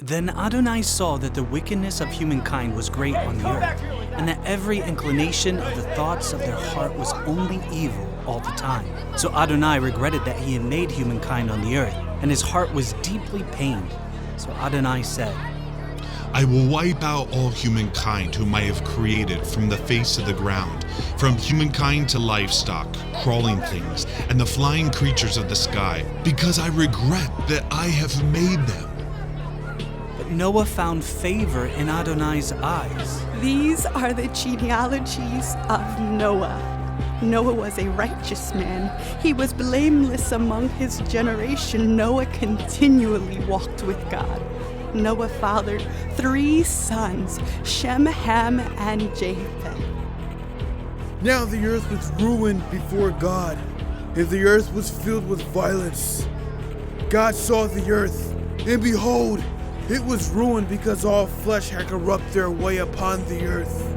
Then Adonai saw that the wickedness of humankind was great on the earth, and that every inclination of the thoughts of their heart was only evil all the time. So Adonai regretted that he had made humankind on the earth, and his heart was deeply pained. So Adonai said, I will wipe out all humankind whom I have created from the face of the ground, from humankind to livestock, crawling things, and the flying creatures of the sky, because I regret that I have made them. But Noah found favor in Adonai's eyes. These are the genealogies of Noah. Noah was a righteous man. He was blameless among his generation. Noah continually walked with God. Noah fathered 3 sons, Shem, Ham, and Japheth. Now the earth was ruined before God, and the earth was filled with violence. God saw the earth, and behold, it was ruined because all flesh had corrupt their way upon the earth.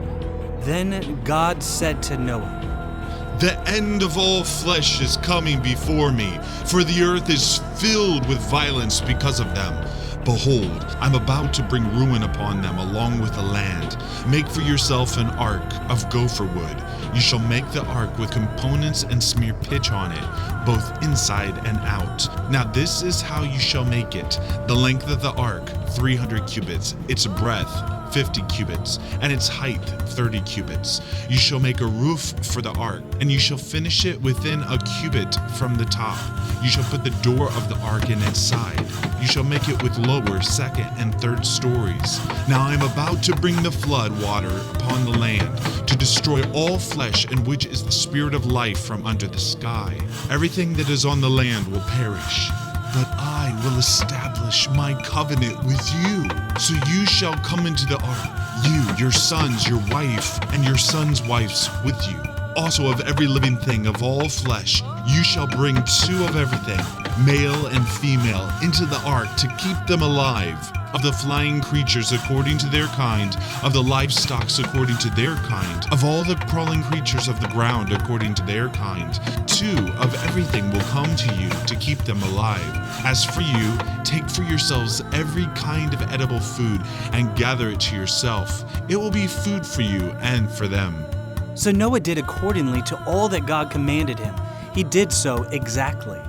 Then God said to Noah, The end of all flesh is coming before me, for the earth is filled with violence because of them. Behold, I'm about to bring ruin upon them along with the land. Make for yourself an ark of gopher wood. You shall make the ark with components and smear pitch on it, both inside and out. Now this is how you shall make it. The length of the ark, 300 cubits, its breadth, 50 cubits, and its height 30 cubits. You shall make a roof for the ark, and you shall finish it within a cubit from the top. You shall put the door of the ark in its side. You shall make it with lower, second, and third stories. Now I am about to bring the flood water upon the land, to destroy all flesh in which is the spirit of life from under the sky. Everything that is on the land will perish. But I will establish my covenant with you. So you shall come into the ark, you, your sons, your wife, and your sons' wives with you. Also of every living thing of all flesh, you shall bring 2 of everything, male and female, into the ark to keep them alive. Of the flying creatures according to their kind, of the livestock according to their kind, of all the crawling creatures of the ground according to their kind, 2 of everything will come to you to keep them alive. As for you, take for yourselves every kind of edible food and gather it to yourself. It will be food for you and for them. So Noah did accordingly to all that God commanded him. He did so exactly.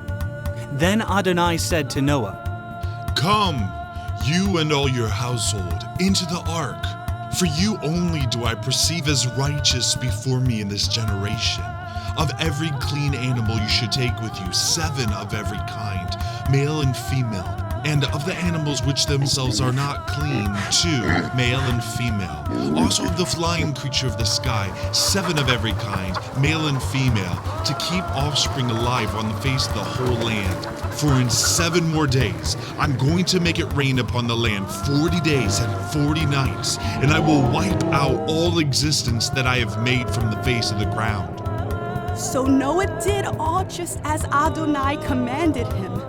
Then Adonai said to Noah, Come, you and all your household, into the ark. For you only do I perceive as righteous before me in this generation. Of every clean animal you should take with you 7 of every kind, male and female. And of the animals which themselves are not clean, 2, male and female. Also of the flying creature of the sky, 7 of every kind, male and female, to keep offspring alive on the face of the whole land. For in 7 more days I'm going to make it rain upon the land 40 days and 40 nights, and I will wipe out all existence that I have made from the face of the ground. So Noah did all just as Adonai commanded him.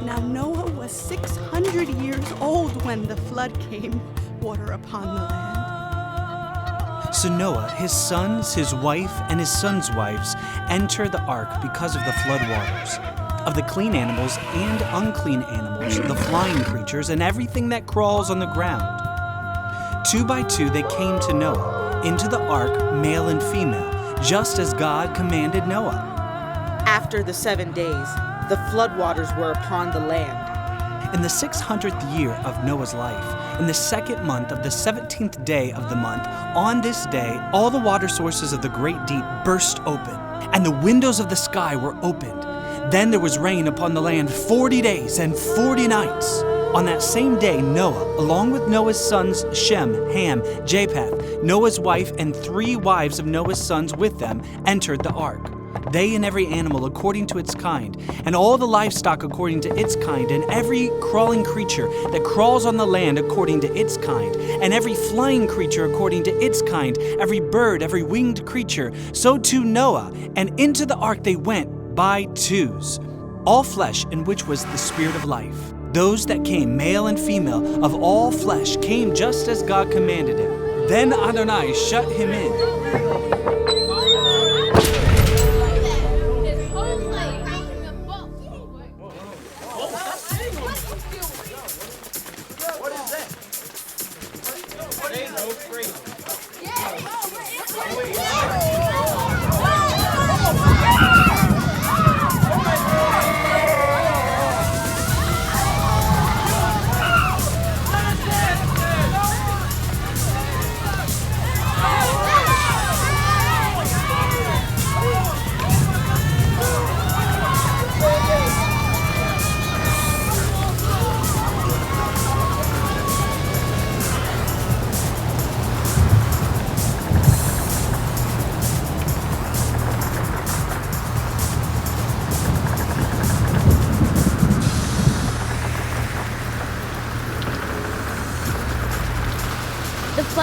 Now Noah was 600 years old when the flood came water upon the land. So Noah, his sons, his wife, and his sons' wives entered the ark because of the flood waters. Of the clean animals and unclean animals, the flying creatures, and everything that crawls on the ground. 2 by 2 they came to Noah, into the ark, male and female, just as God commanded Noah. After the 7 days, the floodwaters were upon the land. In the 600th year of Noah's life, in the 2nd month of the 17th day of the month, on this day, all the water sources of the great deep burst open, and the windows of the sky were opened. Then there was rain upon the land 40 days and 40 nights. On that same day, Noah, along with Noah's sons Shem, Ham, Japheth, Noah's wife, and 3 wives of Noah's sons with them, entered the ark. They and every animal according to its kind, and all the livestock according to its kind, and every crawling creature that crawls on the land according to its kind, and every flying creature according to its kind, every bird, every winged creature, so too Noah, and into the ark they went by 2s. All flesh in which was the spirit of life. Those that came, male and female, of all flesh, came just as God commanded him. Then Adonai shut him in.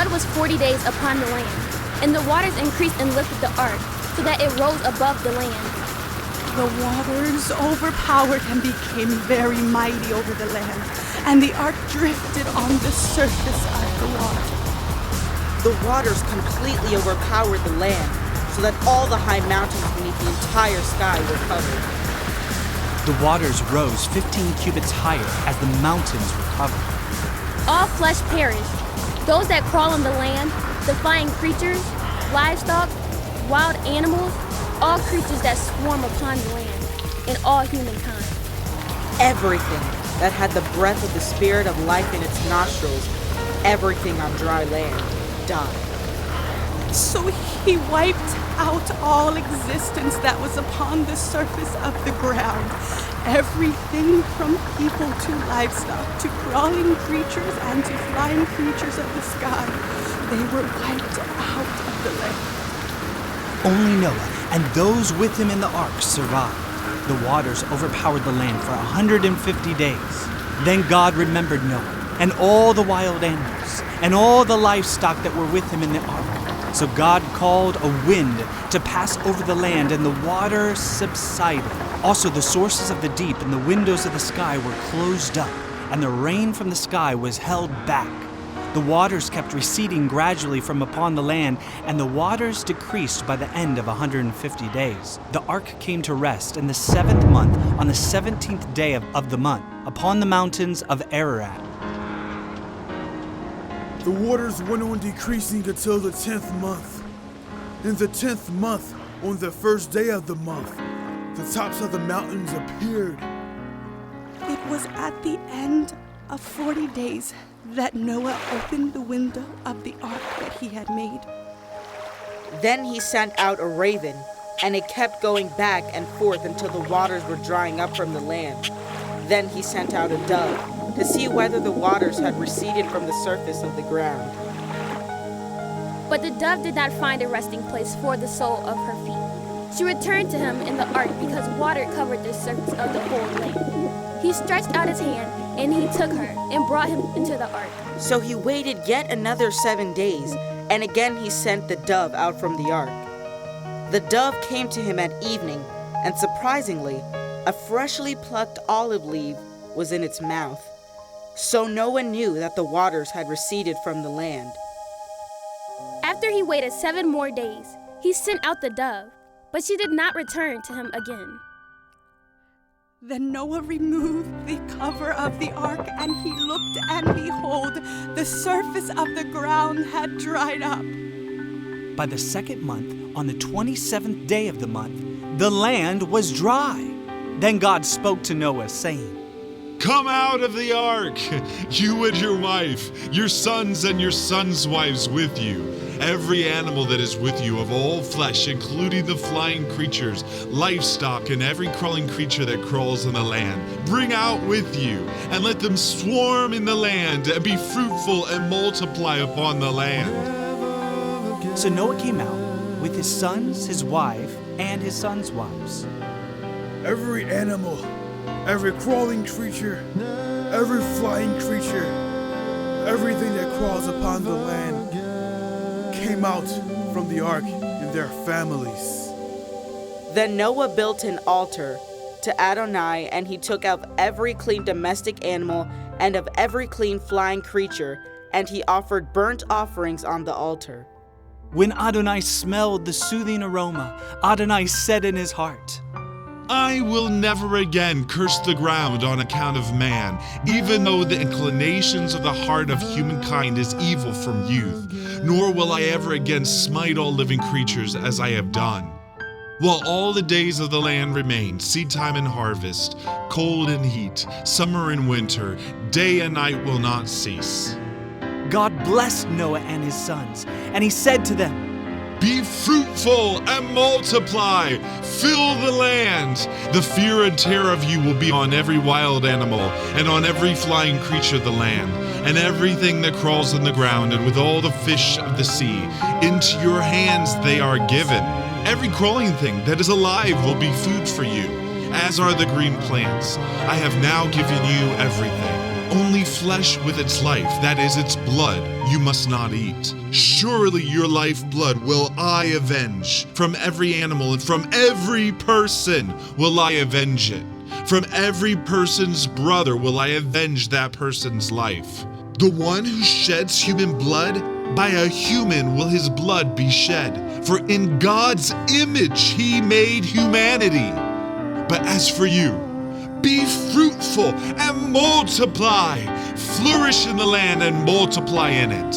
flood was 40 days upon the land, and the waters increased and lifted the ark, so that it rose above the land. The waters overpowered and became very mighty over the land, and the ark drifted on the surface of the water. The waters completely overpowered the land, so that all the high mountains beneath the entire sky were covered. The waters rose 15 cubits higher as the mountains were covered. All flesh perished, those that crawl on the land, the flying creatures, livestock, wild animals, all creatures that swarm upon the land, and all humankind. Everything that had the breath of the spirit of life in its nostrils, everything on dry land, died. So he wiped out all existence that was upon the surface of the ground. Everything from people to livestock, to crawling creatures and to flying creatures of the sky. They were wiped out of the land. Only Noah and those with him in the ark survived. The waters overpowered the land for 150 days. Then God remembered Noah and all the wild animals and all the livestock that were with him in the ark. So God called a wind to pass over the land, and the water subsided. Also, the sources of the deep and the windows of the sky were closed up, and the rain from the sky was held back. The waters kept receding gradually from upon the land, and the waters decreased by the end of 150 days. The ark came to rest in the 7th month on the 17th day of the month, upon the mountains of Ararat. The waters went on decreasing until the 10th month. In the 10th month, on the first day of the month, the tops of the mountains appeared. It was at the end of 40 days that Noah opened the window of the ark that he had made. Then he sent out a raven, and it kept going back and forth until the waters were drying up from the land. Then he sent out a dove, to see whether the waters had receded from the surface of the ground. But the dove did not find a resting place for the sole of her feet. She returned to him in the ark because water covered the surface of the whole land. He stretched out his hand, and he took her and brought him into the ark. So he waited yet another 7 days, and again he sent the dove out from the ark. The dove came to him at evening, and surprisingly, a freshly plucked olive leaf was in its mouth. So Noah knew that the waters had receded from the land. After he waited 7 more days, he sent out the dove, but she did not return to him again. Then Noah removed the cover of the ark, and he looked, and behold, the surface of the ground had dried up. By the 2nd month, on the 27th day of the month, the land was dry. Then God spoke to Noah, saying, Come out of the ark, you and your wife, your sons and your sons' wives with you, every animal that is with you of all flesh, including the flying creatures, livestock, and every crawling creature that crawls on the land. Bring out with you, and let them swarm in the land, and be fruitful and multiply upon the land. So Noah came out with his sons, his wife, and his sons' wives. Every animal, every crawling creature, every flying creature, everything that crawls upon the land came out from the ark in their families. Then Noah built an altar to Adonai, and he took of every clean domestic animal and of every clean flying creature, and he offered burnt offerings on the altar. When Adonai smelled the soothing aroma, Adonai said in his heart, I will never again curse the ground on account of man, even though the inclinations of the heart of humankind is evil from youth, nor will I ever again smite all living creatures as I have done. While all the days of the land remain, seedtime and harvest, cold and heat, summer and winter, day and night will not cease. God blessed Noah and his sons, and he said to them, Be fruitful and multiply, fill the land. The fear and terror of you will be on every wild animal, and on every flying creature of the land, and everything that crawls on the ground, and with all the fish of the sea. Into your hands they are given. Every crawling thing that is alive will be food for you, as are the green plants. I have now given you everything. Only flesh with its life, that is its blood, you must not eat. Surely your lifeblood will I avenge. From every animal and from every person will I avenge it. From every person's brother will I avenge that person's life. The one who sheds human blood, by a human will his blood be shed. For in God's image he made humanity. But as for you, be fruitful and multiply. Flourish in the land and multiply in it.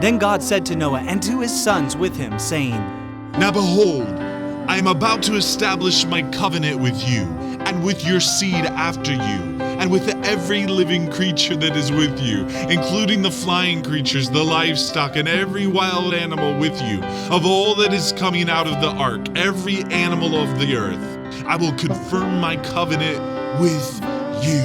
Then God said to Noah and to his sons with him, saying, Now behold, I am about to establish my covenant with you, and with your seed after you, and with every living creature that is with you, including the flying creatures, the livestock, and every wild animal with you, of all that is coming out of the ark, every animal of the earth. I will confirm my covenant with you.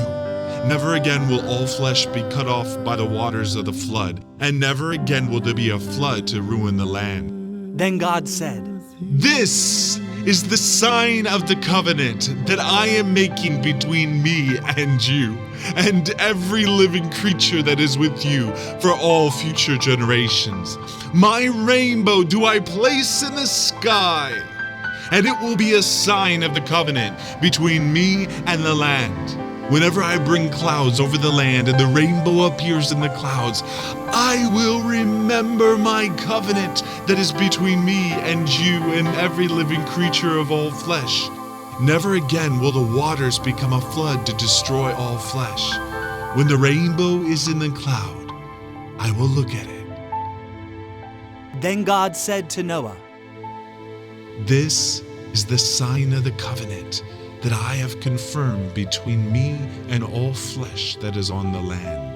Never again will all flesh be cut off by the waters of the flood, and never again will there be a flood to ruin the land. Then God said, This is the sign of the covenant that I am making between me and you, and every living creature that is with you for all future generations. My rainbow do I place in the sky, and it will be a sign of the covenant between me and the land. Whenever I bring clouds over the land and the rainbow appears in the clouds, I will remember my covenant that is between me and you and every living creature of all flesh. Never again will the waters become a flood to destroy all flesh. When the rainbow is in the cloud, I will look at it. Then God said to Noah, This is the sign of the covenant that I have confirmed between me and all flesh that is on the land.